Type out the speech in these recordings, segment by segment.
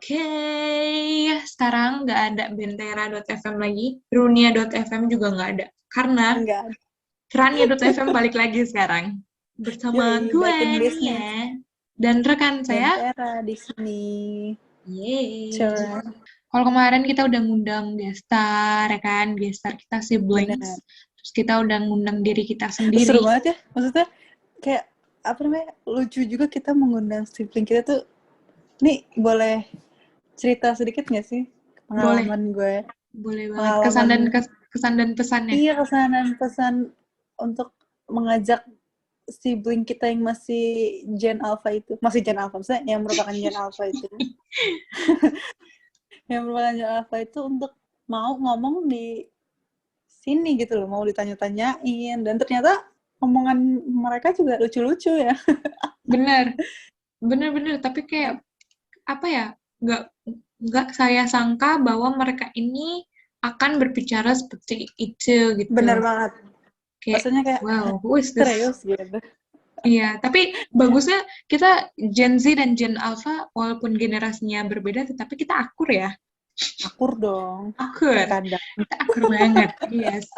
Oke, sekarang nggak ada Bentera.fm lagi, Runia.fm juga nggak ada. Karena Enggak. Rania.fm balik lagi sekarang. Bersama Yoi, gue, back in business. Nia. Dan rekan saya, Bentera di sini. yeay. Sure. Kalau kemarin kita udah ngundang gestar, ya kan? Gestar kita Benar. siblings. Terus kita udah ngundang diri kita Seru sendiri. banget ya. Maksudnya kayak apa namanya? Lucu juga kita mengundang sibling kita tuh. Nih boleh cerita sedikit nggak sih Boleh, pengalaman gue? boleh banget. Pengalaman Kesan dan pesannya. iya kesan dan pesan untuk mengajak sibling kita yang masih Gen Alpha itu. Masih Gen Alpha, maksudnya yang merupakan Gen Alpha itu. Yang merupakan Gen Alpha itu untuk mau ngomong di sini gitu loh, mau ditanya-tanyain, dan ternyata omongan mereka juga lucu-lucu ya. Bener, bener-bener. Tapi kayak apa ya, nggak saya sangka bahwa mereka ini akan berbicara seperti itu Bener gitu. banget. Kayak Maksudnya kayak, wow, who is this? serius gitu. Iya, tapi bagusnya kita Gen Z dan Gen Alpha walaupun generasinya berbeda tetapi kita akur ya. Akur dong, Akur. terkadang. Kita akur banget. Yes.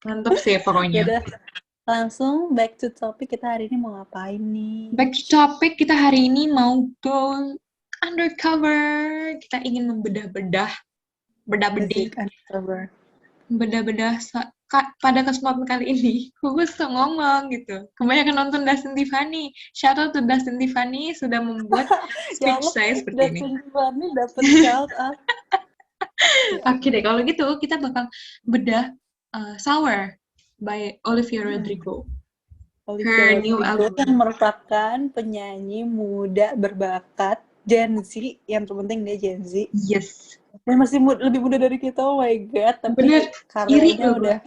Mantap sih pokoknya. Yaudah, langsung back to topic, kita hari ini mau ngapain nih? Back to topic, kita hari ini mau go undercover. Kita ingin membedah-bedah, bedah-bedah, Basic undercover. pada kesempatan kali ini. Gue suka ngomong gitu. Kebanyakan nonton Dustin Tiffany. Shout out to Dustin Tiffany sudah membuat Ya speech Allah, saya seperti ini. Dustin Tiffany dapet shout out. Oke deh, kalau gitu kita bakal bedah Sour by Olivia Rodrigo. Olivia Her new Rodrigo album. yang merupakan penyanyi muda berbakat Gen Z, yang terpenting dia Gen Z. Yes. Dia masih lebih muda dari kita, oh my god, tapi Bener, iri karyanya loh udah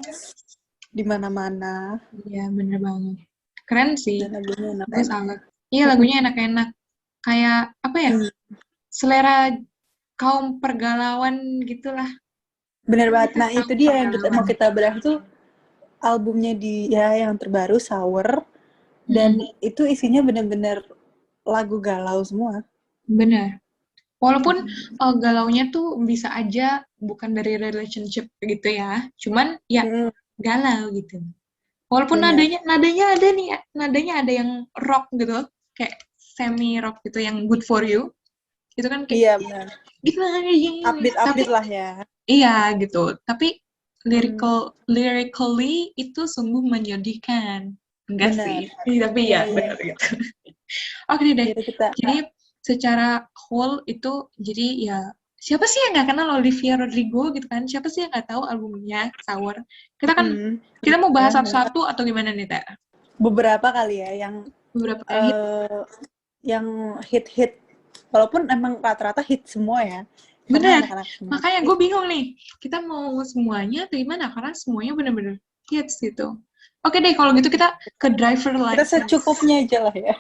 di mana-mana. Iya, bener banget. Keren sih. Dan lagunya Gue enak-enak. salut. Iya, lagunya enak-enak. Kayak, apa ya, selera kaum pergalauan gitulah. Bener banget. Nah, itu Kaum dia yang mau pergalauan. kita bedah tuh, albumnya dia yang terbaru, Sour. Dan itu isinya bener-bener lagu galau semua. Bener. Walaupun galaunya tuh bisa aja bukan dari relationship gitu ya. Cuman ya galau gitu. Walaupun Bener. nadanya ada nih, nadanya ada yang rock gitu, kayak semi rock gitu yang good for you. Itu kan kayak Iya, bener. gimana gini. Tapi Update-update lah ya. iya gitu. Tapi lyrically itu sungguh menyedihkan. Enggak Bener. sih. Tapi Iya, ya iya. benar gitu. Oke deh. Jadi kita Jadi secara whole itu jadi ya siapa sih yang nggak kenal Olivia Rodrigo gitu kan? Siapa sih yang nggak tahu albumnya Sour? Kita mau bahas satu-satu atau gimana nih, Teh? beberapa kali ya Beberapa hit. Yang hit-hit, walaupun emang rata-rata hit semua ya, karena Bener. anak-anak semua. Makanya gue bingung nih. Kita mau semuanya atau gimana? Karena semuanya bener-bener hits gitu. Oke deh, kalau gitu kita ke driver Kita license. secukupnya aja lah ya.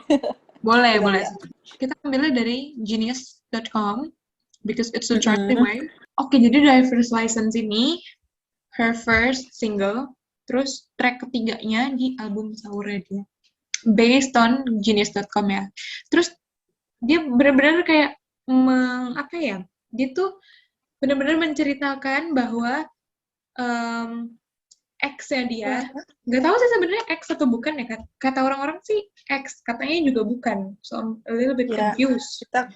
Boleh, Kita boleh. lihat. Kita ambilnya dari genius.com because it's a trendy way. Oke, jadi driver's license ini her first single, terus track ketiganya di album Saurnya dia. Based on genius.com ya. Terus dia benar-benar kayak apa ya? Dia tuh benar-benar menceritakan bahwa ex-nya dia, nggak tahu sih sebenarnya ex atau bukan ya, kata orang-orang sih ex, katanya juga bukan, so I'm a little bit Ya, confused. kita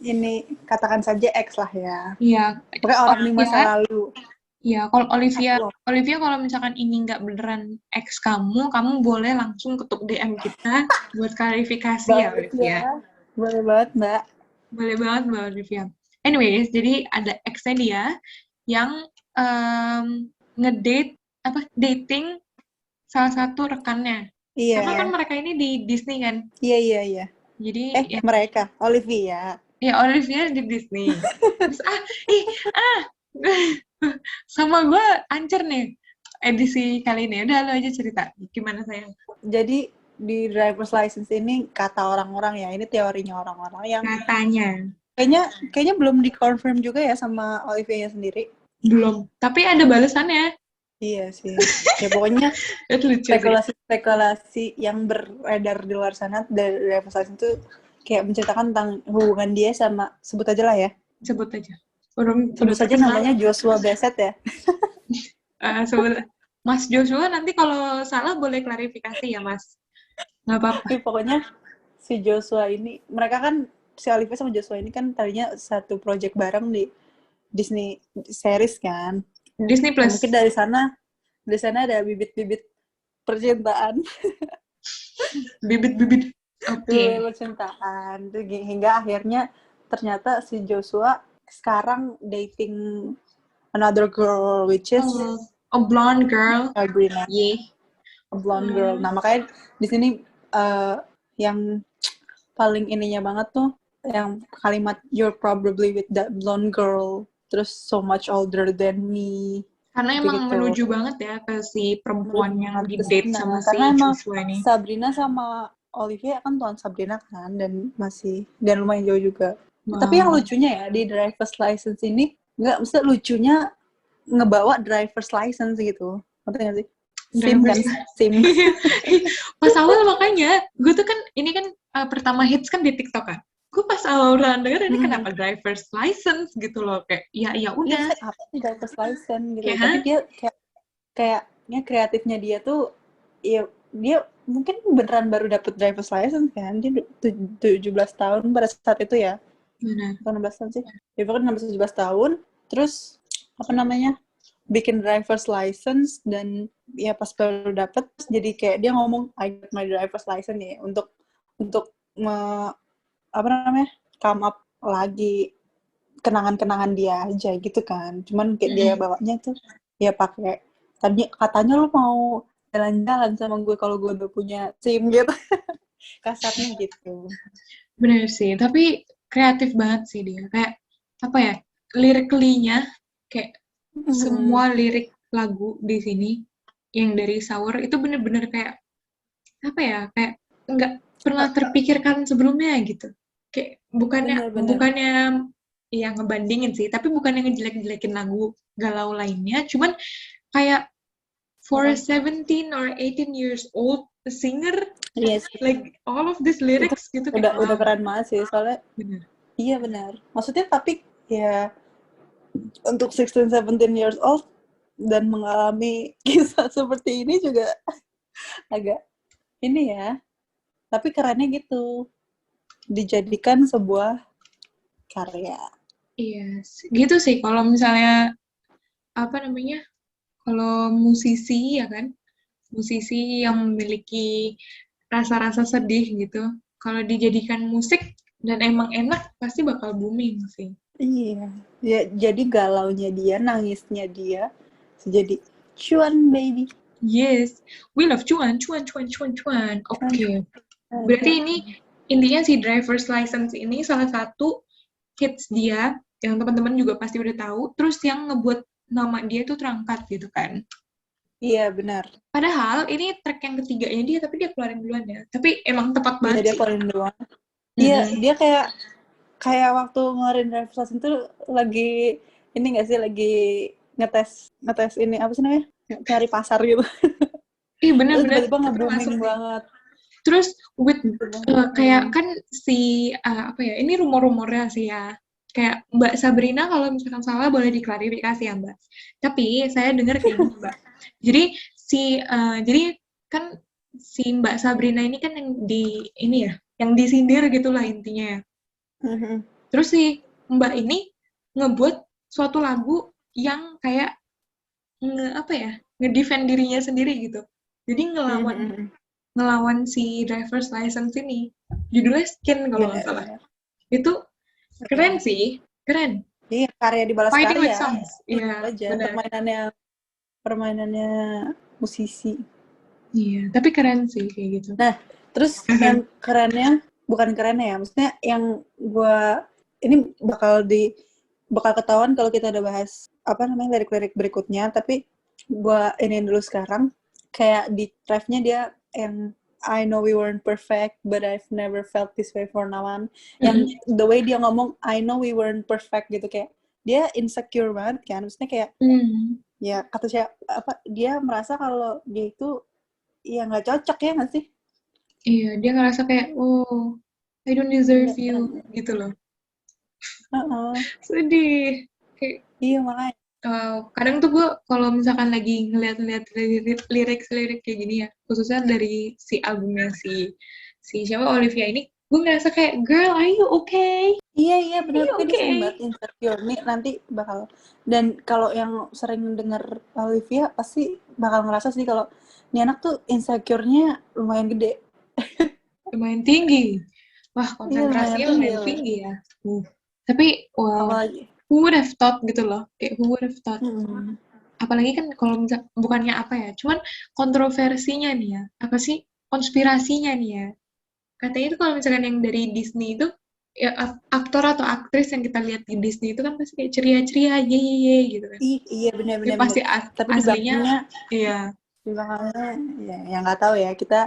ini katakan saja X lah ya. Iya. Pokoknya orang di masa lalu. Iya, kalau Olivia kalau misalkan ini nggak beneran ex kamu boleh langsung ketuk DM kita buat klarifikasi ya, Olivia. Boleh banget, Mbak. Boleh banget, Mbak Olivia. Anyways, jadi ada ex-nya dia yang dating salah satu rekannya. Iya. Karena kan mereka ini di Disney kan. Iya. Jadi ya, mereka, Olivia. Ya Olivia di Disney. Terus sama gue ancer nih edisi kali ini. Udah lo aja cerita gimana sayang. Jadi di driver's license ini kata orang-orang ya, ini teorinya orang-orang yang katanya kayaknya belum dikonfirm juga ya sama Olivia sendiri. Belum, tapi ada balasannya. Iya sih. Ya pokoknya spekulasi yang beredar di luar sana dari driver's license itu kayak menceritakan tentang hubungan dia sama, sebut aja lah ya. Sebut aja. Udah Sebut saja terkenal. namanya Joshua Bassett ya. Sebut Mas Joshua, nanti kalau salah boleh klarifikasi ya Mas. Nggak apa-apa. Tapi pokoknya si Joshua ini, mereka kan, si Olivia sama Joshua ini kan tadinya satu project bareng di Disney series kan. Disney Nah, Plus. mungkin dari sana ada bibit-bibit percintaan. Bibit-bibit. Oke. Percintaan. Hingga akhirnya ternyata si Joshua sekarang dating another girl, which is A blonde girl. Sabrina. Yeah. A blonde girl. Nah, makanya di sini yang paling ininya banget tuh yang kalimat "you're probably with that blonde girl", terus "so much older than me". Karena emang gitu. menuju banget ya ke si perempuan yang di date sama si karena emang Joshua ini. Sabrina sama Olivia kan tuan Sabrina kan, dan lumayan jauh juga. Wow. Tapi yang lucunya ya di driver's license ini, nggak, mesti lucunya ngebawa driver's license gitu, ngerti nggak sih? SIM kan, SIM. Pas awal makanya, gue tuh kan, ini kan pertama hits kan di TikTok kan. Gue pas awal denger ini kenapa driver's license gitu loh, kayak ya udah. Iya, apa sih driver's license gitu. Kayak, tapi dia kayaknya kreatifnya dia tuh, ya dia mungkin beneran baru dapet driver's license kan, dia 17 tahun pada saat itu ya. Benar. 16 tahun sih. Ya pokoknya 16-17 tahun, terus bikin driver's license, dan ya pas baru dapet jadi kayak dia ngomong I got my driver's license ya, untuk come up lagi kenangan-kenangan dia aja gitu kan. Cuman kayak dia bawanya tuh ya pakai, katanya lu mau jalan-jalan sama gue kalau gue udah punya SIM gitu. Kasarnya gitu. Bener sih, tapi kreatif banget sih dia. Kayak apa ya, lirikly-nya kayak semua lirik lagu di sini yang dari Sour itu bener-bener kayak apa ya, kayak nggak pernah terpikirkan sebelumnya gitu. Kayak bukannya ya ngebandingin sih, tapi bukannya ngejelek-jelekin lagu galau lainnya, cuman kayak for a 17 or 18 years old singer, yes, like all of these lyrics itu gitu kayak udah keren banget sih, soalnya bener. Iya benar. Maksudnya tapi ya untuk 16-17 years old dan mengalami kisah seperti ini juga agak ini ya. Tapi kerennya gitu. Dijadikan sebuah karya. Iya, gitu sih kalau misalnya apa namanya? Kalau musisi ya kan, musisi yang memiliki rasa-rasa sedih gitu, kalau dijadikan musik dan emang enak pasti bakal booming sih. Iya. Ya, jadi galaunya dia, nangisnya dia jadi cuan baby. Yes, we love cuan. Oke. Berarti ini intinya si driver's license ini salah satu hits dia yang teman-teman juga pasti udah tahu, terus yang ngebuat nama dia tuh terangkat gitu kan. Iya, benar. Padahal ini track yang ketiganya dia, tapi dia keluarin duluan ya. Tapi emang tepat banget dia sih. keluarin duluan. Dia kayak waktu ngeluarin driver's license itu lagi ini nggak sih, lagi ngetes ini apa sih namanya, cari pasar gitu. Iya benar. Tiba-tiba nge-booming banget. Terus kayak kan si apa ya, ini rumor-rumornya sih ya, kayak Mbak Sabrina kalau misalkan salah boleh diklarifikasi ya Mbak. Tapi saya dengar kayak gini Mbak. Jadi kan si Mbak Sabrina ini kan yang disindir gitulah intinya ya. Terus si Mbak ini ngebuat suatu lagu yang kayak ngedefend dirinya sendiri gitu. Jadi ngelawan si driver's license ini. Judulnya Skin kalau nggak salah. Itu keren sih, keren. Iya, karya dibalas Fighting karya. With songs. Iya, benar. Permainannya musisi. Iya, tapi keren sih kayak gitu. Nah, terus yang kerennya, bukan kerennya ya, maksudnya yang ini bakal ketahuan kalau kita udah bahas lirik-lirik berikutnya, tapi ini dulu sekarang, kayak di drive-nya dia yang I know we weren't perfect, but I've never felt this way for no one. Yang the way dia ngomong I know we weren't perfect gitu, kayak dia insecure banget kan, maksudnya kayak ya kata siapa, dia merasa kalau dia itu ya nggak cocok ya nggak sih? Iya, dia ngerasa kayak I don't deserve you, gitu loh. Sedih. Kayak, Iya makanya. kadang tuh gue kalau misalkan lagi ngeliat-ngeliat lirik kayak gini ya, khususnya dari si albumnya si siapa Olivia ini, gue ngerasa kayak, girl, are you okay? Iya benar, Are you kayak dia sering okay? banget insecure nih, nanti bakal, dan kalau yang sering denger Olivia pasti bakal ngerasa sih kalau nih anak tuh insecure-nya lumayan gede. Lumayan tinggi. Wah, Iya konsentrasinya lumayan tinggi ya. Tapi, wow, apalagi who would have thought gitu loh. Kayak who would have thought. hmm. Apalagi kan kalau bukannya apa ya, cuman kontroversinya nih ya. Apa sih? Konspirasinya nih ya. Katanya itu kalau misalkan yang dari Disney itu, ya aktor atau aktris yang kita lihat di Disney itu kan pasti kayak ceria-ceria, ye gitu kan. Iya benar. Tapi pasti Tapi di aslinya, belakangnya iya, ya yang nggak tahu ya, kita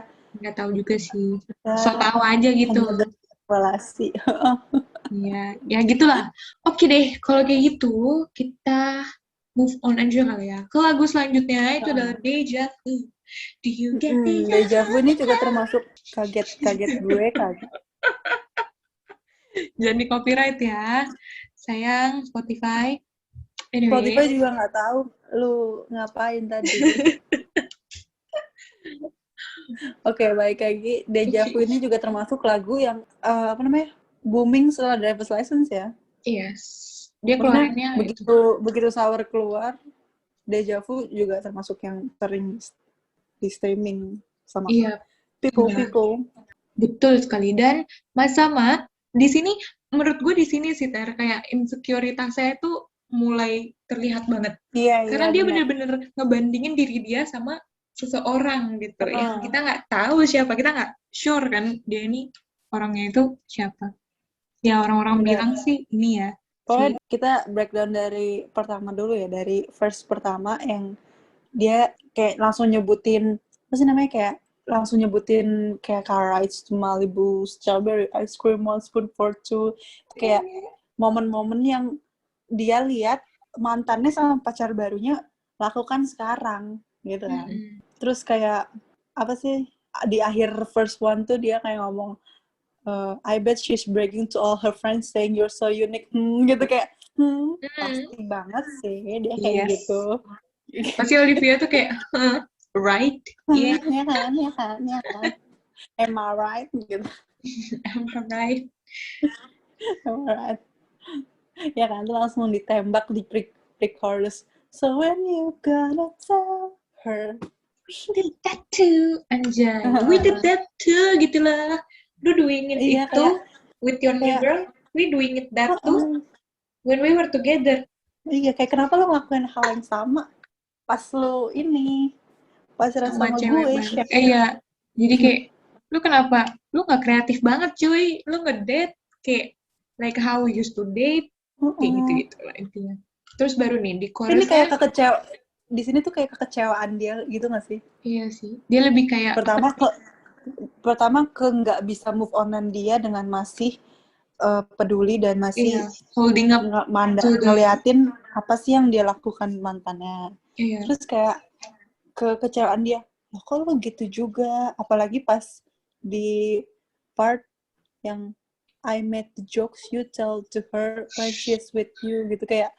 nggak tahu juga sih. So tahu aja gitu. hanya berspekulasi. Iya, ya gitulah. Oke deh, kalau kayak gitu, kita move on aja kali ya. Ke lagu selanjutnya, itu adalah Deja Vu. Do you get Deja Deja Vu? Vu ini juga termasuk kaget gue kaget. Jangan di copyright ya. Sayang, Spotify. Spotify Anyway, juga nggak tahu lu ngapain tadi. Oke, baik lagi. Deja Vu ini juga termasuk lagu yang apa namanya, booming setelah Driver's License ya. yes. Dia Maksudnya keluarinnya itu. begitu Sour keluar, Deja Vu juga termasuk yang sering di streaming sama Iya, people. betul sekali. Dan Mas Sama, di sini, menurut gue di sini sih, Ter, kayak insecuritas saya tuh mulai terlihat banget. Iya, Karena dia benar. bener-bener ngebandingin diri dia sama seseorang gitu. Yang kita nggak tahu siapa, kita nggak sure kan dia ini orangnya itu siapa. Ya orang-orang bilang sih ini ya. Pokoknya kita breakdown dari pertama dulu ya, dari verse pertama yang dia kayak langsung nyebutin, apa sih namanya, kayak langsung nyebutin kayak car rides to Malibu, strawberry ice cream, one spoon for two, kayak momen-momen yang dia lihat mantannya sama pacar barunya lakukan sekarang gitu kan. Terus kayak apa sih, di akhir first one tuh dia kayak ngomong, I bet she's bragging to all her friends saying you're so unique, gitu kayak pasti banget sih dia kayak gitu. Pasti Olivia tuh kayak right, ya kan am I right gitu. am I right? Am I right, ya kan, langsung ditembak di pre-chorus, so when you gonna tell her We did that too, anjay. We did that too, gitu lah. Lu doing it iya, itu kayak, with your new girl, we doing it that too when we were together. Iya, kayak kenapa lo ngelakuin hal yang sama pas lo ini pacaran sama gue, baru. Iya, jadi kayak lu kenapa? Lu nggak kreatif banget cuy. Lu ngedate kayak like how we used to date, kayak gitu lah intinya. Terus baru nih di chorusnya. Ini kayak di sini tuh kayak kekecewaan dia gitu nggak sih? Iya sih. Dia lebih kayak pertama ke nggak bisa move onan dia dengan masih peduli dan masih holding up, ngeliatin apa sih yang dia lakukan mantannya. Iya. Terus kayak kekecewaan dia, loh kok lo gitu juga, apalagi pas di part yang I made the jokes you tell to her when she's with you, gitu kayak,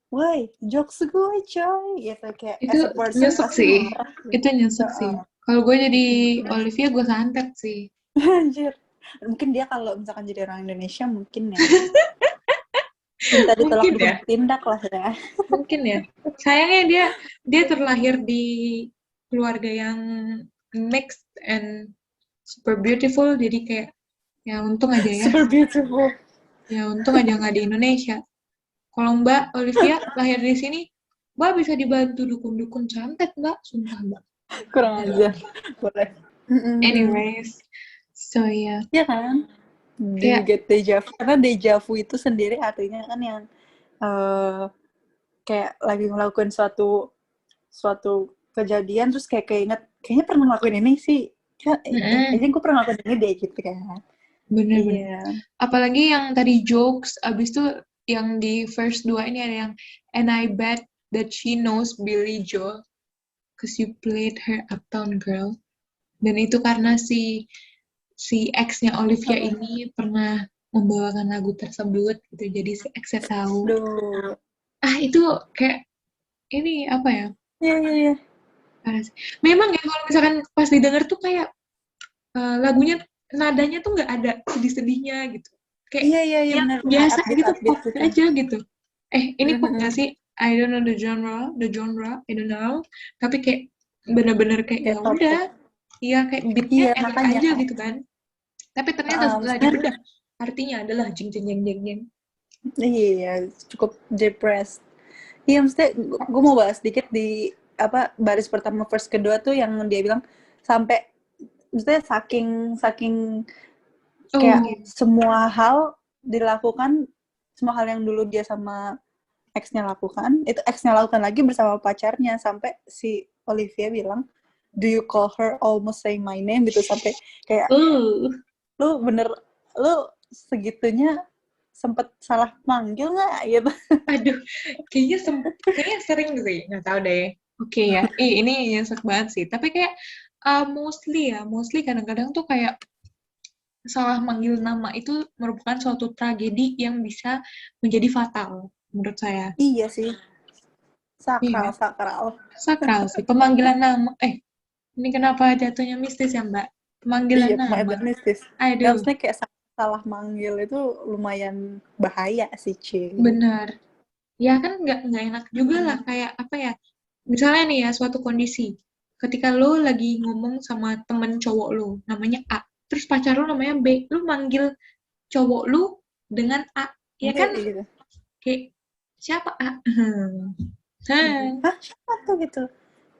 why jokes gue coy, gitu kayak itu nyesek sih. Itu nyesek sih. Kalau gue jadi Olivia, gue santet sih. Anjir. Mungkin dia kalau misalkan jadi orang Indonesia mungkin ya. Cinta ditolak bertindak lah ya. Mungkin ya. Sayangnya dia terlahir di keluarga yang mixed and super beautiful, jadi kayak ya untung aja ya. Super beautiful. Ya untung aja nggak di Indonesia. Kalau Mbak Olivia lahir di sini, Mbak bisa dibantu dukun-dukun santet, Mbak. Sumpah, Mbak. Kurang aja. Boleh. Anyways, so ya. Iya kan? Do you get deja vu? Karena deja vu itu sendiri artinya kan yang kayak lagi ngelakuin suatu kejadian terus kayak keinget, kayaknya pernah ngelakuin ini sih. Kayaknya gue pernah ngelakuin ini deh gitu kan. Bener. Apalagi yang tadi jokes, abis itu yang di verse 2 ini ada yang and I bet that she knows Billy Joel cause you played her uptown girl. Dan itu karena si si ex-nya Olivia ini pernah membawakan lagu tersebut gitu, jadi si ex-nya tahu. Duh. Itu kayak ini apa ya? Iya. Parah sih. Memang ya kalau misalkan pas didengar tuh kayak lagunya nadanya tuh nggak ada sedih-sedihnya gitu. Kayak Iya yang benar. biasa gitu, Upbeat pop gitu. aja gitu. Ini pop nggak sih? I don't know the genre, I don't know. Tapi kayak bener-bener kayak Ya ya pop. udah, iya kayak beatnya Iya enak makanya. aja gitu kan. Tapi ternyata setelah Maksudnya dibedah artinya adalah jeng jeng jeng jeng jeng. iya cukup depressed. Iya maksudnya gue mau bahas sedikit di apa baris pertama verse kedua tuh yang dia bilang sampai maksudnya saking kayak Oh, semua hal dilakukan, semua hal yang dulu dia sama ex-nya lakukan itu ex-nya lakukan lagi bersama pacarnya, sampai si Olivia bilang do you call her almost saying my name gitu, sampai kayak uh, lu segitunya sempet salah manggil nggak gitu. aduh, kayaknya sering sih, nggak tahu deh. Oke ya, ini nyesek banget sih. Tapi kayak mostly kadang-kadang tuh kayak salah manggil nama itu merupakan suatu tragedi yang bisa menjadi fatal menurut saya. Iya sih, Iya sakral kan? sakral. Sakral sih pemanggilan nama. Ini kenapa jatuhnya mistis ya, Mbak? Pemanggilan Iya nama. pemain mistis ya, Aduh, maksudnya kayak salah manggil itu lumayan bahaya sih Ci. bener. Ya kan nggak enak juga lah kayak apa ya? Misalnya nih ya suatu kondisi, ketika lo lagi ngomong sama temen cowok lo, namanya A, terus pacar lo namanya B, lo manggil cowok lo dengan A, ya Iya kan? gitu. Kayak siapa A? Hmm. Hah siapa tuh gitu,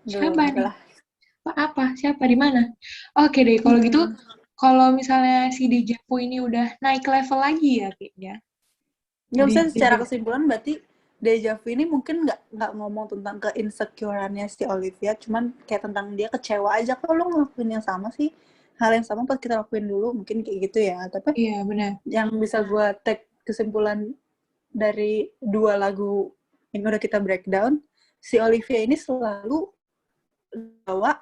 duh Siapa nih? udahlah. Apa? Siapa? Di mana? Oke deh, kalau gitu, kalau misalnya si Dejavu ini udah naik level lagi ya kayaknya. Nggak bisa, secara Dejavu. kesimpulan berarti Deja Vu ini mungkin nggak ngomong tentang keinsecureannya si Olivia, cuman kayak tentang dia kecewa aja, kok lo ngelakuin yang sama sih, hal yang sama pas kita lakuin dulu, mungkin kayak gitu ya. Tapi Iya, benar. yang bisa gue take kesimpulan dari dua lagu yang udah kita breakdown, si Olivia ini selalu bawa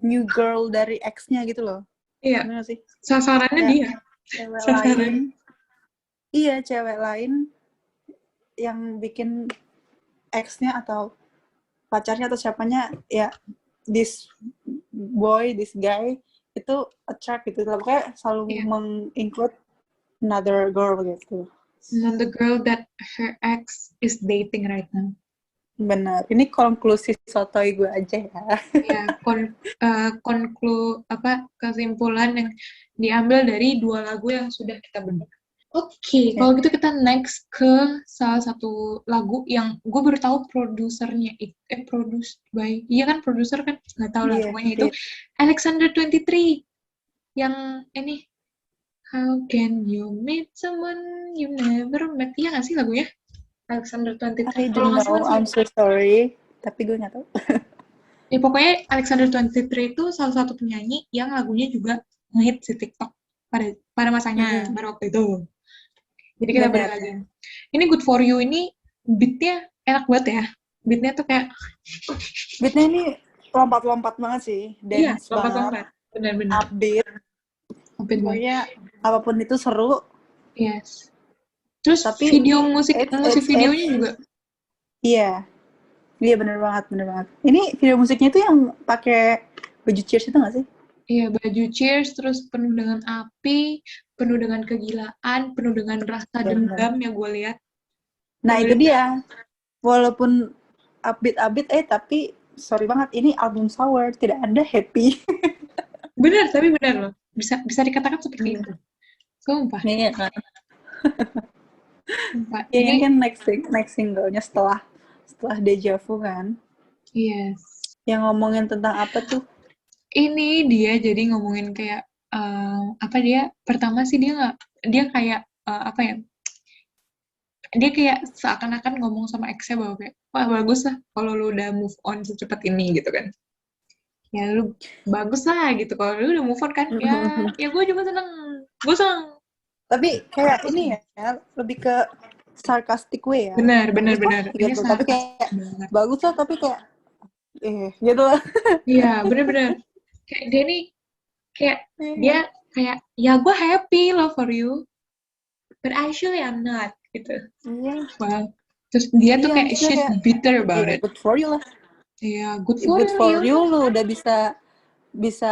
new girl dari ex-nya gitu loh. Iya, Bener gak sih? sasarannya Kayak dia. cewek lain, Sasaran. iya cewek lain yang bikin ex-nya atau pacarnya atau siapanya ya, this this guy itu attract gitu lah, pokoknya selalu Iya. menginclude another girl gitu. Not the girl that her ex is dating right now. Benar, ini konklusi sotoy gue aja ya. Ya, kesimpulan yang diambil dari dua lagu yang sudah kita bedah. Oke, kalau gitu kita next ke salah satu lagu yang gue baru tahu produsernya produced by, iya kan produser kan, nggak tahu lah Iya, pokoknya itu Alexander 23 yang ini How Can You Meet Someone You Never Met, iya nggak sih lagunya Alexander 23 I kalau don't nggak salah know, sih. I'm so sorry, tapi gue nggak tahu. Ya pokoknya Alexander 23 itu salah satu penyanyi yang lagunya juga ngehit di TikTok pada masanya pada waktu itu. Jadi kita balik Benar. lagi. Ini Good For You ini beatnya enak banget ya. Beatnya tuh kayak Beatnya ini lompat-lompat banget sih, iya, dance banget, lompat-lompat. Benar-benar. upbeat, Upbeat banget. pokoknya apapun itu seru. Yes. Terus Tapi video musik it's videonya juga. iya. Iya bener banget. Ini video musiknya tuh yang pakai baju Cheers itu nggak sih? Iya, baju Cheers terus penuh dengan api, penuh dengan kegilaan, penuh dengan rasa Bener. dendam yang gue lihat. Nah Gue itu lihat, dia. Walaupun upbeat tapi sorry banget, ini album sour, tidak ada happy. benar, tapi benar loh. Bisa dikatakan seperti itu. Sumpah. Iya kan. Sumpah. Ya, ini Ini kan next singlenya setelah Deja Vu kan. yes. Yang ngomongin tentang apa tuh? Ini dia jadi ngomongin kayak apa dia pertama sih dia kayak apa ya, dia kayak seakan-akan ngomong sama ex-nya bahwa kayak wah bagus lah kalau lu udah move on secepat ini gitu kan, ya lu bagus lah gitu kalau lu udah move on kan, ya gue juga seneng. Tapi kayak ini ya, lebih ke sarcastic way ya. benar Bagus lah ini gitu. Tapi sarkas kayak banget. bagus lah tapi kayak gitu lah. Iya bener kayak dia nih kayak dia kayak ya gue happy loh for you, but actually I'm not gitu. Iya. Wow. Terus dia tuh Iya, kayak maksudnya she's kayak, bitter about ya it. good for you lah. Iya, good for Good for you. you, lu udah bisa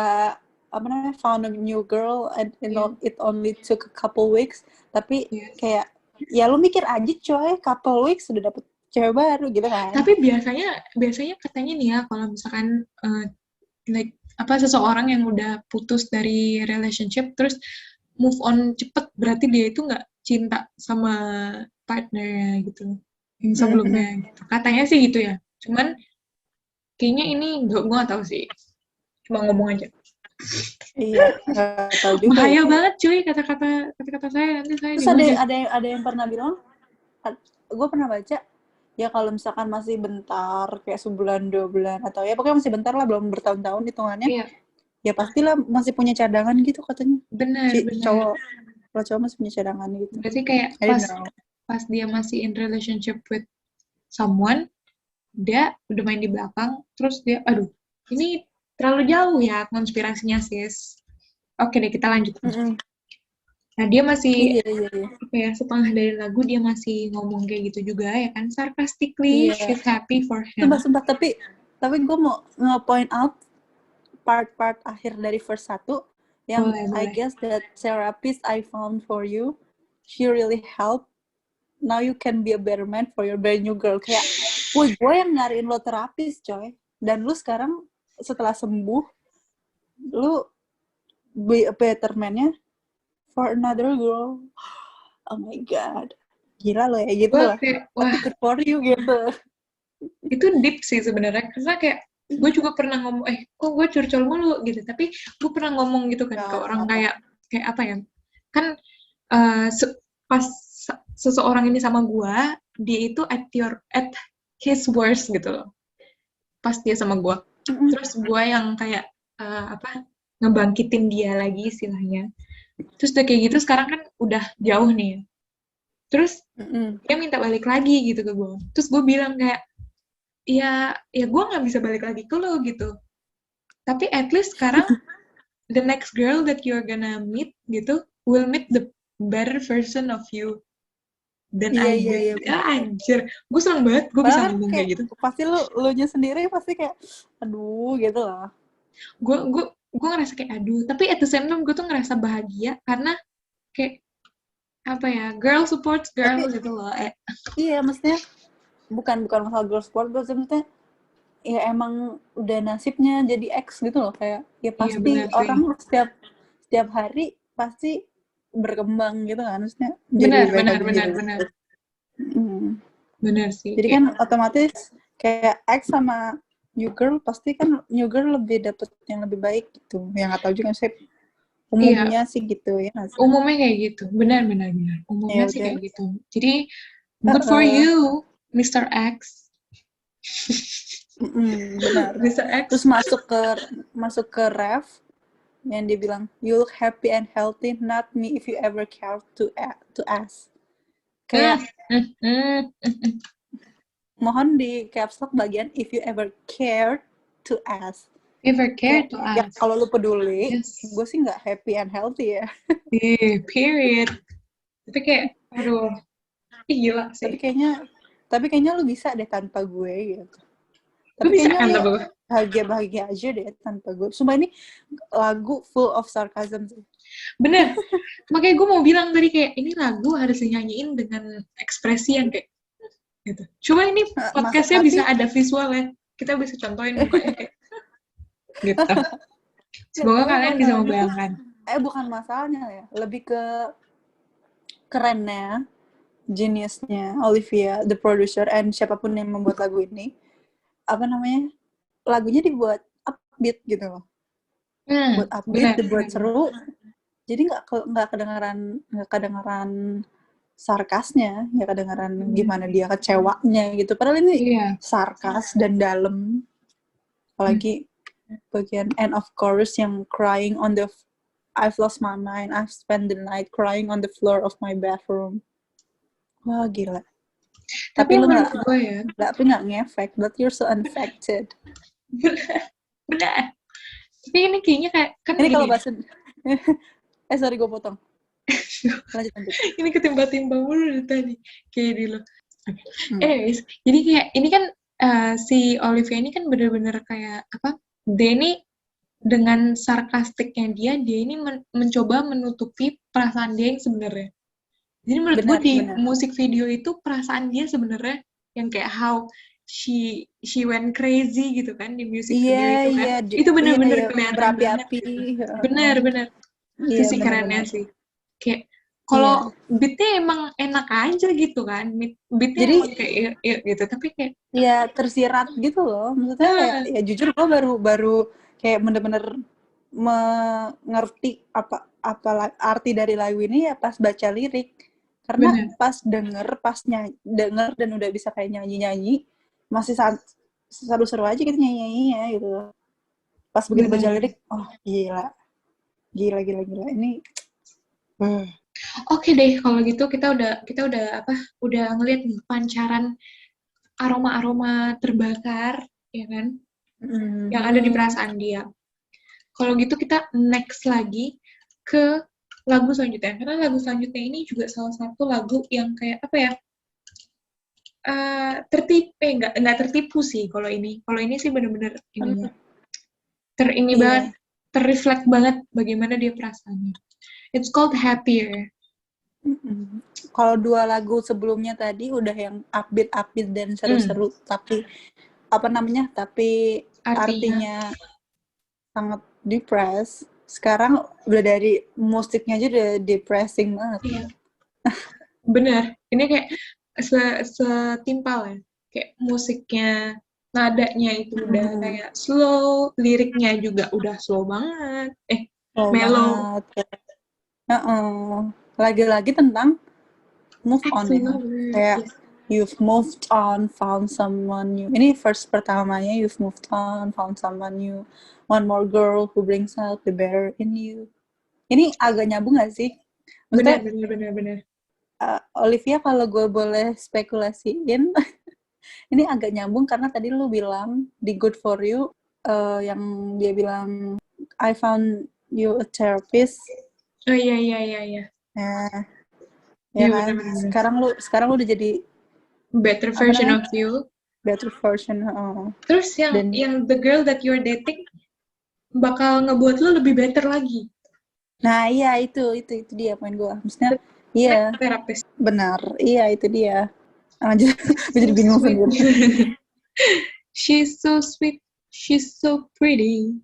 apa namanya, found a new girl and Iya. it only took a couple weeks, tapi Yes. kayak ya lu mikir aja coy, couple weeks sudah dapet cewek baru gitu kan. Tapi biasanya katanya nih ya, kalau misalkan like apa seseorang yang udah putus dari relationship terus move on cepet, berarti dia itu nggak cinta sama partnernya gitu yang sebelumnya gitu. Katanya sih gitu ya. Cuman kayaknya ini gue nggak tahu sih. Cuma ngomong aja. Iya, nggak tahu juga Bahaya ya. banget cuy kata-kata saya, nanti saya Terus dihujat. ada yang pernah bilang, gue pernah baca, ya kalau misalkan masih bentar, kayak sebulan 2 bulan atau ya pokoknya masih bentar lah, belum bertahun-tahun hitungannya, Iya, ya pastilah masih punya cadangan gitu katanya. benar. Kalau cowok masih punya cadangan gitu. Berarti kayak I don't know. pas dia masih in relationship with someone, dia udah main di belakang, terus dia, aduh, ini terlalu jauh ya konspirasinya sis. Oke deh, kita lanjut. Nah, dia masih, Iya. apa ya, setengah dari lagu dia masih ngomong kayak gitu juga, ya kan? Sarcastically, Iya. she's happy for him. Sumpah, tapi gue mau nge-point out part-part akhir dari verse 1 yang Boleh. I guess that therapist I found for you, she really helped. Now you can be a better man for your brand new girl. Kayak, woi, gue yang nyariin lo terapis, coy. Dan lu sekarang setelah sembuh, lu be a better man-nya for another girl. Oh my god. Gila lo ya, gitu Gue lah. kayak, Tapi wah, good for you, gitu. itu deep sih sebenarnya. Karena kayak, gue juga pernah ngomong, kok gue curcol mulu gitu. Tapi gue pernah ngomong gitu kan ke orang kayak apa ya, kan pas seseorang ini sama gue, dia itu at his worst gitu loh. Pas dia sama gue. Terus gue yang kayak ngebangkitin dia lagi istilahnya. Terus udah kayak gitu sekarang kan udah jauh nih. Terus dia minta balik lagi gitu ke gue. Terus gue bilang kayak, ya gue nggak bisa balik lagi ke lo gitu. Tapi at least sekarang the next girl that you're gonna meet gitu will meet the better version of you. Dan Iya. Anjir, gue seneng banget gue bisa ngomong kayak gitu. Pasti lu nya sendiri pasti kayak aduh gitu lah. Gue ngerasa kayak aduh, tapi at the same time gue tuh ngerasa bahagia karena kayak apa ya, girl supports girl gitu loh. Iya, maksudnya bukan masalah girl support, maksudnya ya emang udah nasibnya jadi ex gitu loh, kayak ya pasti orang setiap hari pasti berkembang gitu kan, maksudnya jadi benar. Benar sih. Jadi kan otomatis kayak ex sama new girl pasti kan new girl lebih dapet yang lebih baik gitu. Yang nggak tahu juga sih. Umumnya sih gitu ya. Umumnya kayak gitu. Benar. Umumnya sih kayak gitu. Jadi good for you, Mr. X. Benar. Mr. X. Terus masuk ke ref yang dibilang you look happy and healthy, not me if you ever care to ask. Kayak mohon di caps lock bagian if you ever care to ask. To ask. Ya kalau lu peduli, gue sih nggak happy and healthy ya. Period. Tapi kayak, aduh, gila sih. Tapi kayaknya lu bisa deh tanpa gue gitu. Tapi bisa kayaknya lu bahagia aja deh tanpa gue. Sumpah ini lagu full of sarcasm sih. Bener. Makanya gue mau bilang tadi kayak ini lagu harus dinyanyiin dengan ekspresi yang kayak gitu. Cuma ini podcastnya bisa ada visualnya. Kita bisa contohin mukanya kayak gitu. Semoga kalian bisa membayangkan. Bukan masalahnya ya. Lebih ke kerennya, geniusnya Olivia, the producer, and siapapun yang membuat lagu ini. Apa namanya? Lagunya dibuat upbeat gitu loh. Buat upbeat, dibuat seru. Jadi nggak kedengaran sarkasnya, nggak kedengaran gimana dia kecewanya gitu. Padahal ini sarkas dan dalam. Apalagi bagian end of chorus yang crying on the I've lost my mind, I've spent the night crying on the floor of my bathroom. Wah gila. Tapi lu nggak ngefek, but you're so unaffected. Benar. Tapi ini kayaknya kayak kan ini kalau Sorry gue potong. Lanjut. Ini ketimba-timba mulu dari tadi kayak di lo. Hmm. Anyways, jadi kayak ini kan si Olivia ini kan bener-bener kayak apa? Dia ini dengan sarkastiknya dia ini mencoba menutupi perasaan dia yang sebenarnya. Jadi menurut gue di musik video itu perasaan dia sebenarnya yang kayak how she went crazy gitu kan di musik video itu kan. Itu bener-bener kelihatan banget. Bener-bener. Itu sih kerennya sih. Kayak kalau beatnya emang enak aja gitu kan. Beatnya jadi, emang kayak iya gitu. Tapi kayak ya tersirat gitu loh. Maksudnya kayak, ya jujur gue baru kayak bener-bener mengerti apa arti dari lagu ini ya pas baca lirik. Karena pas denger dan udah bisa kayak nyanyi masih seru-seru aja gitu nyanyi-nyanyinya gitu. Pas begitu baca lirik, oh gila ini. Oke deh kalau gitu kita udah ngeliat nih pancaran aroma terbakar ya kan yang ada di perasaan dia. Kalau gitu kita next lagi ke lagu selanjutnya karena lagu selanjutnya ini juga salah satu lagu yang kayak apa ya nggak tertipu sih kalau ini sih bener-bener ini banget terreflect banget bagaimana dia perasaannya. It's called Happier. Kalau 2 lagu sebelumnya tadi udah yang upbeat dan seru-seru tapi artinya sangat depressed. Sekarang udah dari musiknya aja udah depressing banget. Iya. Bener. Ini kayak setimpal ya. Kayak musiknya, nadanya itu udah kayak slow, liriknya juga udah slow banget. Mellow. Lagi-lagi tentang move on ya. Kayak you've moved on, found someone new. Ini verse pertamanya, you've moved on, found someone new. One more girl who brings out the better in you. Ini agak nyambung gak sih? Maksudnya, bener. Olivia kalau gue boleh spekulasiin, ini agak nyambung karena tadi lu bilang di Good For You, yang dia bilang, I found you a therapist. Oh iya. Ya kan? Bener. Sekarang lu udah jadi better version of you. Better version. Terus yang the girl that you're dating bakal ngebuat lu lebih better lagi. Nah iya itu dia poin gue. Maksudnya iya. Terapis. Benar. Iya itu dia. Lanjut. Jadi bingung sendiri. She's so sweet. She's so pretty.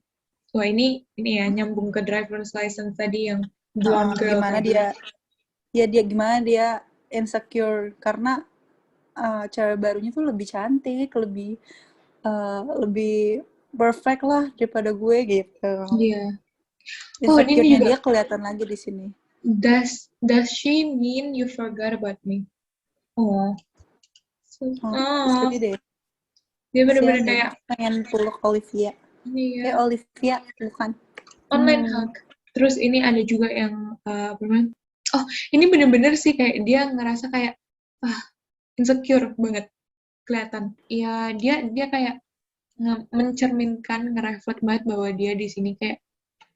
Wah ini ya nyambung ke driver's license tadi yang blonde girl gimana tadi. Gimana dia insecure karena cewek barunya tuh lebih cantik, lebih perfect lah daripada gue gitu. Iya. Insecure-nya dia kelihatan lagi di sini. Does she mean you forgot about me? Sedih deh. Dia bener-bener kayak pengen peluk Olivia. Iya. Olivia bukan. Online hug. Terus ini ada juga yang ini bener-bener sih kayak dia ngerasa kayak insecure banget kelihatan. Iya, dia kayak mencerminkan, ngereflect banget bahwa dia di sini kayak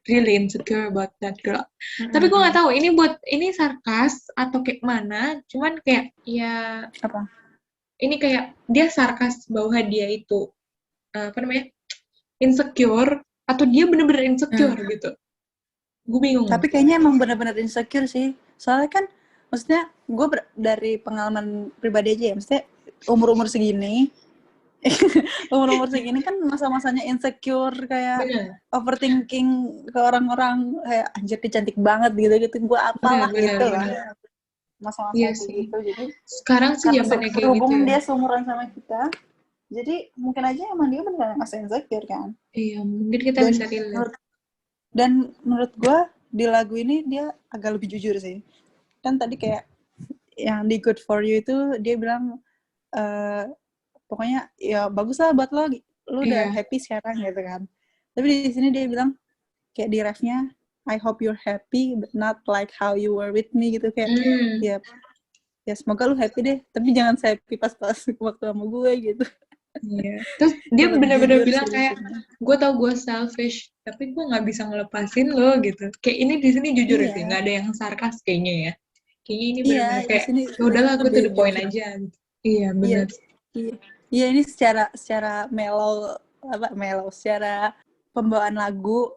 really insecure about that girl. Tapi gue nggak tahu ini sarkas atau kayak mana. Cuman kayak ya apa? Ini kayak dia sarkas bahwa dia itu insecure atau dia bener-bener insecure gitu. Gue bingung. Tapi kayaknya emang bener-bener insecure sih. Soalnya kan maksudnya gue dari pengalaman pribadi aja ya, maksudnya umur segini kan masa-masanya insecure kayak overthinking ke orang-orang kayak anjir dia cantik banget gitu gue apalah gitu lah masa-masa gitu. Jadi sekarang sih zamannya kayak gitu ya. Dia seumuran sama kita, jadi mungkin aja emang dia benar masa insecure kan. Iya, mungkin kita bisa relate. Dan menurut gue di lagu ini dia agak lebih jujur sih. Kan tadi kayak yang di Good For You itu dia bilang pokoknya ya bagus lah buat lo udah happy sekarang gitu kan. Tapi di sini dia bilang kayak di refnya I hope you're happy but not like how you were with me gitu kayak ya semoga lu happy deh tapi jangan happy pas waktu sama gue gitu. Iya. Terus dia Tetap benar-benar jujur bilang sih di kayak, sini. gue tau gue selfish, tapi gue nggak bisa ngelepasin lo gitu. Kayak ini di sini jujur ya sih, Iya, nggak ada yang sarkas kayaknya ya. Kayaknya ini iya, benar-benar di kayak, sini ya udahlah gue lebih to the point jujur. aja. Gitu. Iya Iya, benar. iya, iya, ini secara mellow, apa mellow, secara pembawaan lagu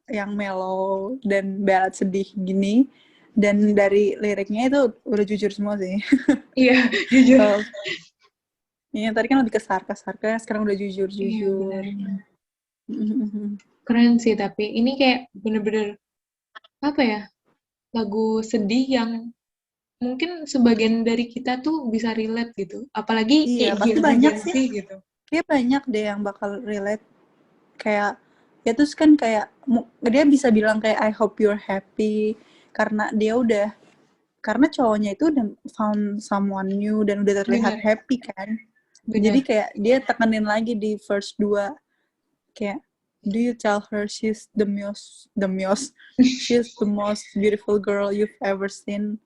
yang mellow dan ballad sedih gini, dan dari liriknya itu udah jujur semua sih. Iya jujur. Kalau yang tadi kan lebih ke sarkas, sekarang udah Iya jujur. benar. Mhm. Keren sih tapi ini kayak bener-bener apa ya, lagu sedih yang mungkin sebagian dari kita tuh bisa relate gitu. Apalagi Iya, kayak pasti banyak Gen Z sih. gitu. Kayak banyak deh yang bakal relate. Kayak ya terus kan kayak dia bisa bilang kayak I hope you're happy karena dia udah karena cowoknya itu udah found someone new dan udah terlihat Bener, happy kan. Jadi bener. kayak dia tekenin lagi di verse 2 kayak do you tell her she's the most beautiful girl you've ever seen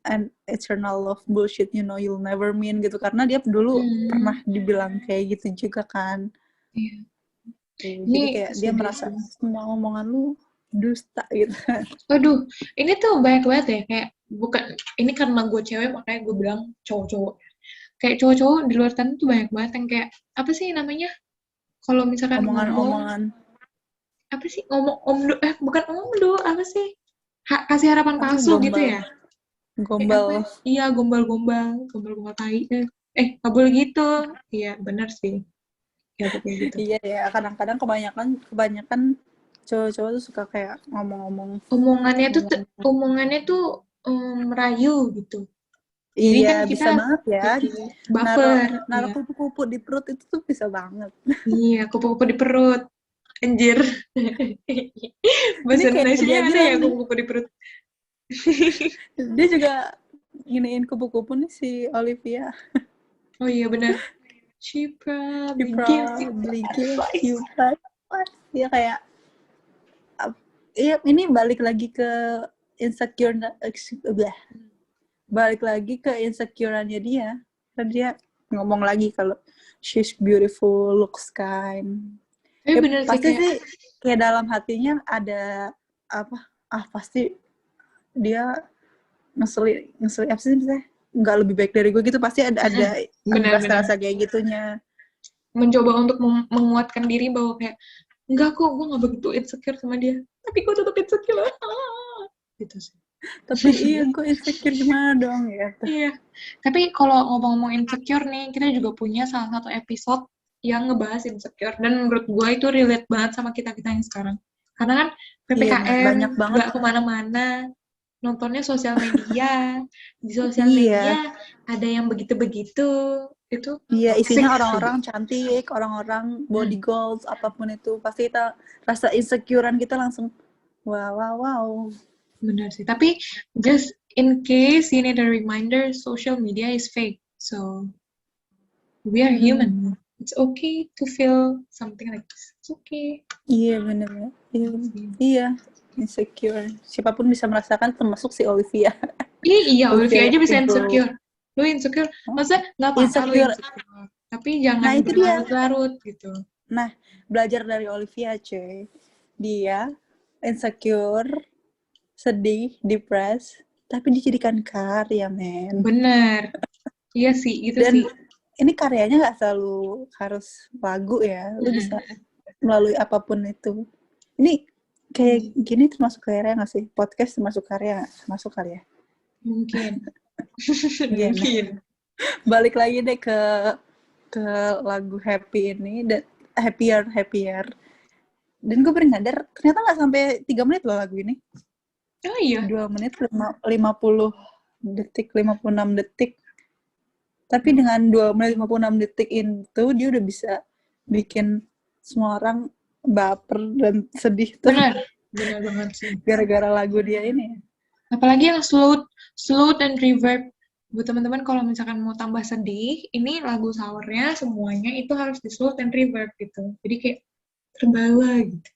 and eternal love bullshit you'll never mean gitu karena dia dulu pernah Hmm, dibilang kayak gitu juga kan. iya. Ini Jadi kayak dia sedih merasa sih. semua omongan lu dusta gitu. Aduh, ini tuh banyak banget ya kayak bukan ini karena gue cewek makanya gue bilang cowok-cowok. Kayak cowok-cowok di luar sana tuh banyak banget yang kayak apa sih namanya? Kalau misalkan ngomong Omongan-omongan apa sih ngomong omdo bukan omdo apa sih? Kasih harapan apa sih palsu gitu gombal ya? Apa gombal ya? Iya gombal-gombal tai. Nggak boleh gitu. Iya benar sih. Ya kayak gitu. iya ya kadang-kadang kebanyakan cowok-cowok tuh suka kayak ngomong-ngomong ngomong Omongannya tuh merayu gitu. Jadi iya kan kita bisa banget ya jadi naruh baper. naruh Iya. kupu-kupu di perut itu tuh bisa banget. Iya, kupu-kupu di perut. Anjir. Ini Bahasa kayak dia Indonesianya ada ya bilang nih kupu-kupu di perut. dia juga giniin kupu-kupu nih si Olivia. Oh iya benar. She She probably gives you probably bad gives advice. you bad advice. Iya kayak iya ini balik lagi ke insecure balik lagi ke insecureannya dia. Kan dia ngomong lagi kalau she's beautiful, looks kind. Tapi Ya benar sih pasti kayak sih kayak dalam hatinya ada apa? Pasti dia ngeselin apa sih misalnya? Nggak lebih baik dari gue gitu pasti ada benar-benar rasa-rasa kayak gitunya. mencoba untuk menguatkan diri bahwa kayak enggak kok gue nggak begitu insecure sama dia. Tapi gue tetap insecure. Gitu sih. Tapi iya gue insecure gimana dong ya. Iya. Tapi kalau ngomong-ngomong insecure nih, kita juga punya salah satu episode yang ngebahas insecure. Dan menurut gue itu relate banget sama kita-kita yang sekarang. Karena kan Iya benar PPKM, banyak banget. nggak kemana-mana, nontonnya sosial media. Di sosial Iya. media ada yang begitu-begitu. Itu Iya, toxic isinya sih. orang-orang cantik, orang-orang body Hmm, goals, apapun itu. Pasti kita rasa insecurean kita langsung, wow, wow, wow. benar sih. Tapi just in case you need a reminder, social media is fake. So we are human. It's okay to feel something like this. It's okay. Iya, bener. Iya, iya, insecure. Siapapun bisa merasakan, termasuk si Olivia. Iya, Olivia Olivia aja bisa Rodrigo. insecure. Lu insecure, maksudnya nggak apa-apa lu Insecure. insecure. Tapi jangan Nah, itu dia. berlarut-larut gitu. Nah, belajar dari Olivia, cuy. Dia insecure, sedih, depressed, tapi dijadikan karya, men. Bener. Iya sih, itu Dan sih. ini karyanya nggak selalu harus lagu ya, lu bisa melalui apapun itu. Ini kayak gini termasuk karya nggak sih? Podcast termasuk karya nggak? Termasuk kali ya? Mungkin. Gini. Mungkin. Balik lagi deh ke lagu Happy ini, dan Happier. Dan gue baru nyadar, ternyata nggak sampai 3 menit loh lagu ini. Oh iya. 2 menit 50 detik, 56 detik. Tapi dengan 2 menit 56 detik itu, dia udah bisa bikin semua orang baper dan sedih tuh. Bener banget sih. Gara-gara lagu dia ini. Apalagi yang slow dan reverb. Buat teman-teman kalau misalkan mau tambah sedih, ini lagu sournya semuanya itu harus di slow dan reverb gitu. Jadi kayak terbawa gitu.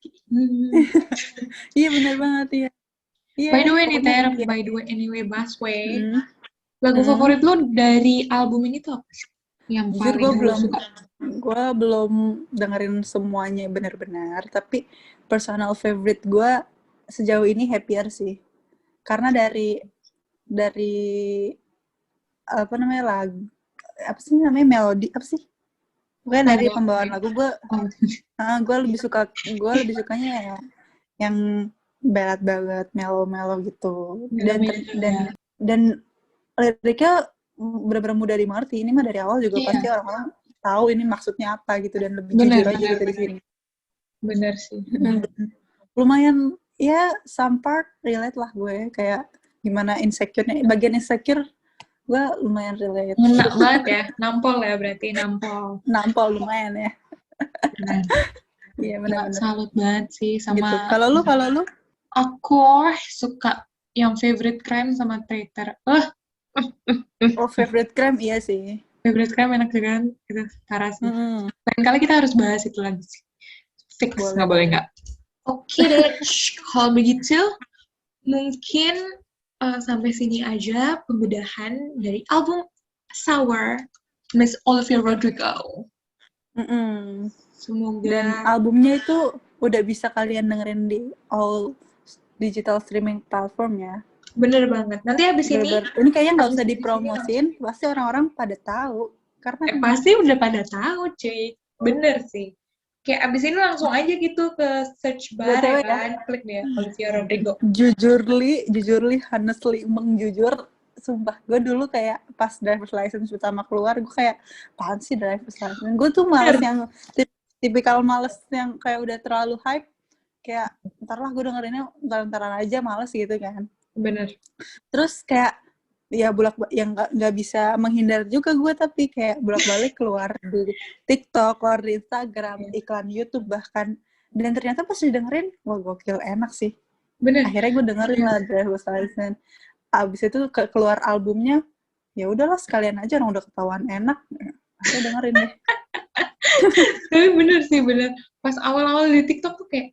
Iya bener banget ya. Iya, By the way nih pokoknya Ter, impian. by the way anyway Busway, Hmm. lagu favorit lo dari album ini tuh apa sih? yang Jujur paling lu suka? gue belum dengerin semuanya benar-benar, tapi personal favorite gue sejauh ini Happier sih. Karena dari apa namanya lagu, apa sih namanya melodi apa sih? Pokoknya dari Nada. pembawaan lagu Oh, gue lebih sukanya yang ballad mellow gitu. melo-melo ya. Dan liriknya benar-benar mudah dimengerti. Ini mah dari awal juga Iya, pasti orang-orang tahu ini maksudnya apa gitu, dan lebih benar, jujur aja benar, gitu di benar. sini. Benar sih. Lumayan ya, some part relate lah gue, kayak gimana insecure-nya, bagian insecure gue lumayan relate. Ngena banget ya, nampol ya berarti, nampol. Nampol lumayan ya. Benar. Iya Gila, benar-benar salut banget sih gitu. sama Kalau lu aku suka yang favorite crime sama traitor. oh, favorite crime iya sih. Favorite crime enak juga kan? Itu parah sih. Lain kali kita harus bahas itu lagi sih. Fix, nggak boleh nggak. Oke deh, kalau begitu mungkin sampai sini aja pembedahan dari album Sour Miss Olivia Rodrigo. Dan Semoga albumnya itu udah bisa kalian dengerin di all digital streaming platform ya. bener banget. Nanti habis ini, Ini kayaknya nggak habis usah ini dipromosin, pasti orang-orang pada tahu. Karena pasti udah pada tahu, cuy. Bener sih. Kayak abis ini langsung aja gitu ke search bar BTW ya ya, kan, klik deh Olivia Rodrigo. jujurly, honestly, mengjujur, sumpah, gue dulu kayak pas driver's license pertama keluar, gue kayak, apaan sih driver's license? Gue tuh males yang, tipikal males yang kayak udah terlalu hype, kayak, ntar lah gue dengerinnya ntar-ntaran aja, males gitu kan. Bener. Terus kayak, ya yang nggak bisa menghindar juga gue, tapi kayak bolak-balik keluar di TikTok, keluar di Instagram, iklan YouTube bahkan, dan ternyata pas didengerin, wah gokil, enak sih. Bener. Akhirnya gue dengerin lah Driver's License. Abis itu keluar albumnya, ya udahlah sekalian aja, orang udah ketahuan enak, akhirnya dengerin deh. Tapi bener sih, bener. Pas awal-awal di TikTok tuh kayak,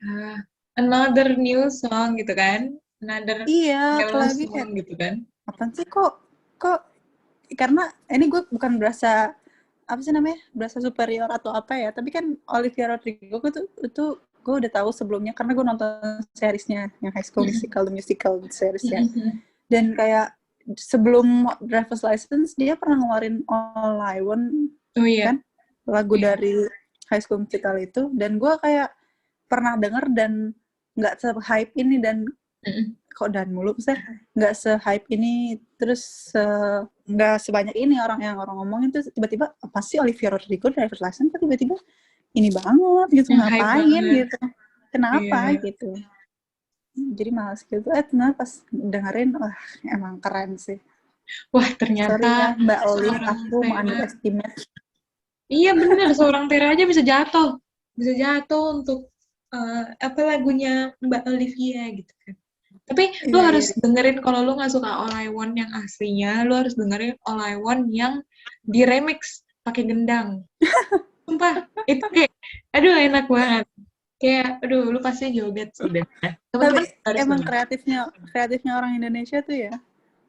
another new song gitu kan. Another Iya, mellow apalagi song kayak, gitu kan. apaan sih kok, karena ini gue bukan berasa, apa sih namanya, berasa superior atau apa ya, tapi kan Olivia Rodrigo itu gue udah tahu sebelumnya karena gue nonton seriesnya yang High School Musical, the musical seriesnya. Dan kayak sebelum Driver's License dia pernah ngeluarin All I Want, kan, lagu dari High School Musical itu, dan gue kayak pernah denger dan nggak se-hype ini, dan kok dan mulu sih, nggak se-hype ini, terus nggak sebanyak ini orang ngomongin tuh, tiba-tiba apa sih Olivia Rodrigo Driver's License kok tiba-tiba ini banget gitu, ngapain gitu, kenapa gitu, jadi malas gitu. Nah pas dengerin, wah emang keren sih. Wah ternyata sorry ya Mbak Olive, aku underestimate. Iya bener, seorang Tera aja bisa jatuh untuk apa lagunya Mbak Olivia gitu kan. Tapi lu harus dengerin, kalau lu nggak suka All I Want yang aslinya, lu harus dengerin All I Want yang di remix pakai gendang. Sumpah, itu kayak, aduh enak banget. Kayak, aduh lu pasti joget sih. Teman-teman harus emang denger. kreatifnya orang Indonesia tuh ya.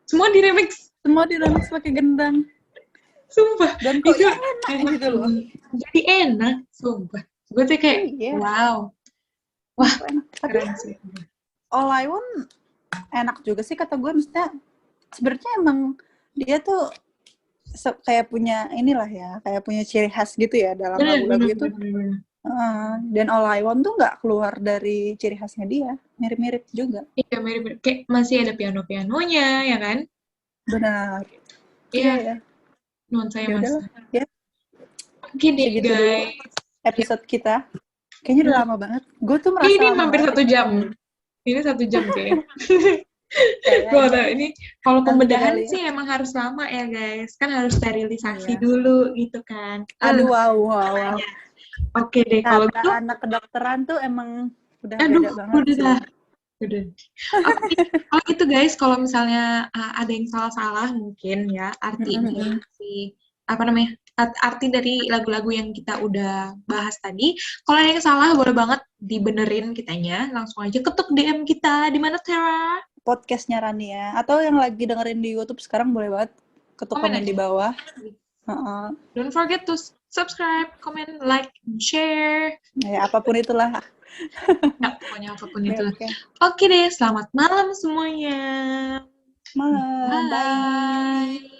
Semua di remix pakai gendang. Sumpah. Dan kok itu enak gitu loh. Jadi enak, sumpah. Gue tuh kayak, wow. Wah, keren sih. All I Want enak juga sih kata gue, maksudnya sebenarnya emang dia tuh kayak punya inilah ya, kayak punya ciri khas gitu ya dalam lagu-lagu itu. Dan All I Want tuh nggak keluar dari ciri khasnya dia, mirip-mirip juga. Iya, mirip-mirip. Kayak masih ada piano-pianonya, ya kan? Benar. Iya. Nuansa yang masih. Ya. Oke deh, segitu guys. Dulu episode kita. Kayaknya udah lama banget. Gue tuh merasa ini hampir 1 jam. Ini 1 jam kayaknya. Gue tahu ini kalau pembedahan sih emang harus lama ya guys, kan harus sterilisasi dulu gitu kan. Aduh wow. Oke deh, kalau gitu anak kedokteran tuh emang udah beda banget udah. Kalau gitu guys, kalau misalnya ada yang salah-salah mungkin ya arti arti dari lagu-lagu yang kita udah bahas tadi. Kalau ada yang salah boleh banget dibenerin kitanya, langsung aja ketuk DM kita. Di mana Tera? Podcastnya Rania, atau yang lagi dengerin di YouTube sekarang boleh banget ketuk komen di bawah. Heeh. Don't forget to subscribe, comment, like, and share. Ya, apapun itulah. Ya, pokoknya apapun itu. Oke. Oke deh, selamat malam semuanya. Malam, bye. Bye.